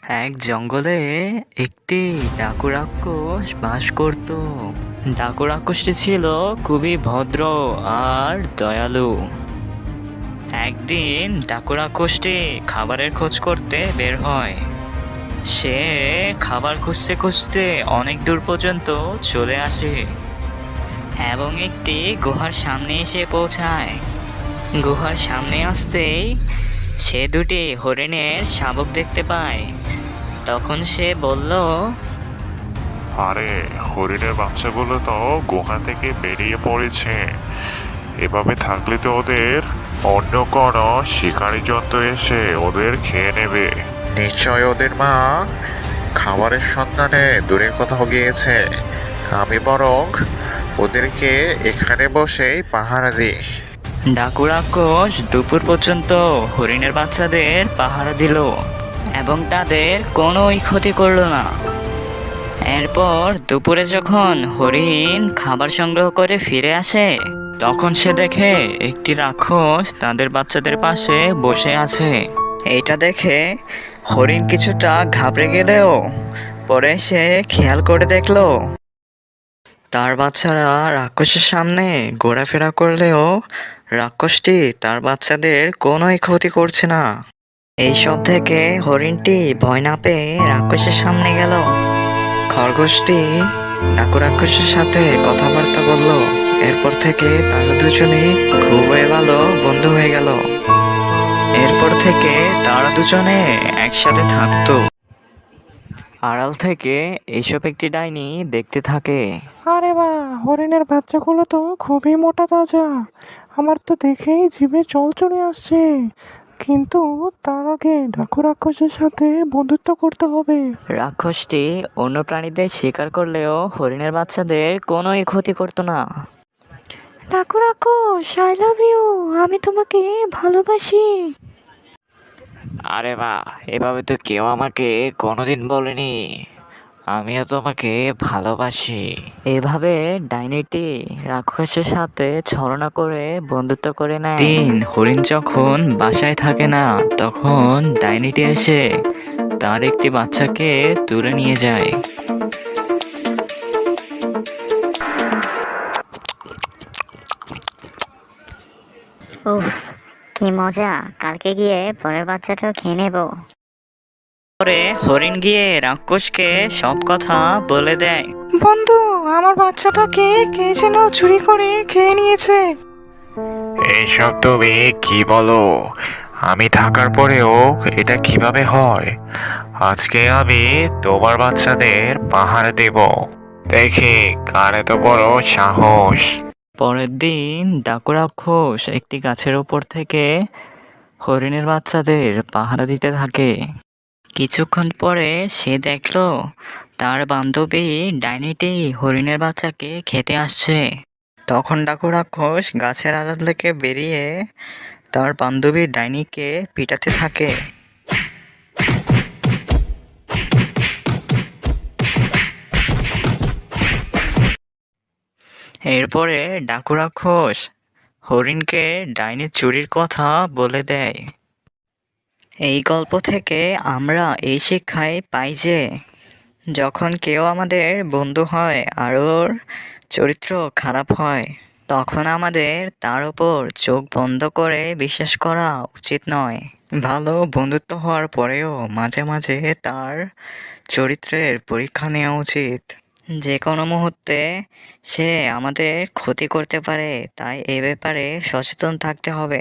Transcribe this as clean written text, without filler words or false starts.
এক জঙ্গলে একটি ডাকু রাক্ষস বাস করত। ডাকু রাক্ষসটি ছিল খুবই ভদ্র আর দয়ালু। একদিন ডাকু রাক্ষসটি খাবারের খোঁজ করতে বের হয়। সে খাবার খুঁজতে খুঁজতে অনেক দূর পর্যন্ত চলে আসে এবং একটি গুহার সামনে এসে পৌঁছায়। গুহার সামনে আসতেই সে দুটি হরিণের শাবক দেখতে পায়। তখন সে বলল, আরে, হরিণের বাচ্চাগুলো তো গুহা থেকে বেরিয়ে পড়েছে। এভাবে থাকলে তো ওদের অন্য কোনো শিকারী জন্তু এসে ওদের খেয়ে নেবে। নিশ্চয় ওদের মা খাবারের সন্ধানে দূরে কোথাও গিয়েছে। আমি বরং ওদেরকে এখানে বসেই পাহারা দিই। ডাকু রাক্ষস দুপুর পর্যন্ত হরিণের বাচ্চাদের পাহারা দিল এবং তাদের কোনোই ক্ষতি করলো না। এরপর দুপুরে যখন হরিণ খাবার সংগ্রহ করে ফিরে আসে, তখন সে দেখে একটি রাক্ষস তাদের বাচ্চাদের পাশে বসে আছে। এটা দেখে হরিণ কিছুটা ঘাবড়ে গেলেও পরে সে খেয়াল করে দেখলো তার বাচ্চারা রাক্ষসের সামনে ঘোরাফেরা করলেও রাক্ষসটি তার বাচ্চাদের কোনোই ক্ষতি করছে না। এইসব থেকে হরিণটি ভয় না পেয়ে রাক্ষসের সামনে গেল। খরগোশটি ডাকু রাক্ষসের সাথে কথাবার্তা বলল। এরপর থেকে তারা দুজনেই খুবই ভালো বন্ধু হয়ে গেল। এরপর থেকে তারা দুজনে একসাথে থাকতো। আড়াল থেকে এইসব একটি ডাইনি দেখতে থাকে। আরে বাহ, হরিণের বাচ্চাগুলো তো খুবই মোটা তাজা। আমার তো দেখেই জিভে জল চলে আসছে। কিন্তু তার আগে ডাকু রাক্ষসের সাথে বন্ধুত্ব করতে হবে। রাক্ষসটি অন্য প্রাণীদের শিকার করলেও হরিণের বাচ্চাদের কোনোই ক্ষতি করতো না। ডাকু রাক্ষস, আই লাভ ইউ, আমি তোমাকে ভালোবাসি। আরে বাহ, এভাবে তো কেউ আমাকে কোনোদিন বলেনি। আমিও তোমাকে ভালোবাসি। এভাবে ডাইনিটি রাক্ষসের সাথে ছলনা করে বন্ধুত্ব করে নেয়। দিন হরিণ যখন বাসায় থাকে না, তখন ডাইনিটি এসে তার একটি বাচ্চাকে তুলে নিয়ে যায়। উফ, কি মজা! কালকে গিয়ে পরের বাচ্চাটাও খেয়ে নেব। পরে হরিণ গিয়ে রাক্ষসকে সব কথা বলে দেয়। বন্ধু, আমার বাচ্চাটাকে কে যেন চুরি করে খেয়ে নিয়েছে। এইসব তুমি কি বলো? আমি থাকার পরেও এটা কিভাবে হয়? আজকে আমি তোমার বাচ্চাদের পাহারা দেব। দেখি কার এত বড় সাহস। পরের দিন ডাকু রাক্ষস একটি গাছের ওপর থেকে হরিণের বাচ্চাদের পাহারা দিতে থাকে। কিছুক্ষণ পরে সে দেখলো তার বান্ধবী ডাইনিটি হরিণের বাচ্চাকে খেতে আসছে। তখন ডাকু রাক্ষস গাছের আড়াল থেকে বেরিয়ে তার বান্ধবী ডাইনিকে পিটাতে থাকে। এরপরে ডাকু রাক্ষস হরিণকে ডাইনির চুরির কথা বলে দেয়। এই গল্প থেকে আমরা এই শিক্ষাই পাই যে যখন কেউ আমাদের বন্ধু হয় আর ওর চরিত্র খারাপ হয়, তখন আমাদের তার উপর চোখ বন্ধ করে বিশ্বাস করা উচিত নয়। ভালো বন্ধুত্ব হওয়ার পরেও মাঝে মাঝে তার চরিত্রের পরীক্ষা নেওয়া উচিত। যে কোনো মুহূর্তে সে আমাদের ক্ষতি করতে পারে, তাই এ ব্যাপারে সচেতন থাকতে হবে।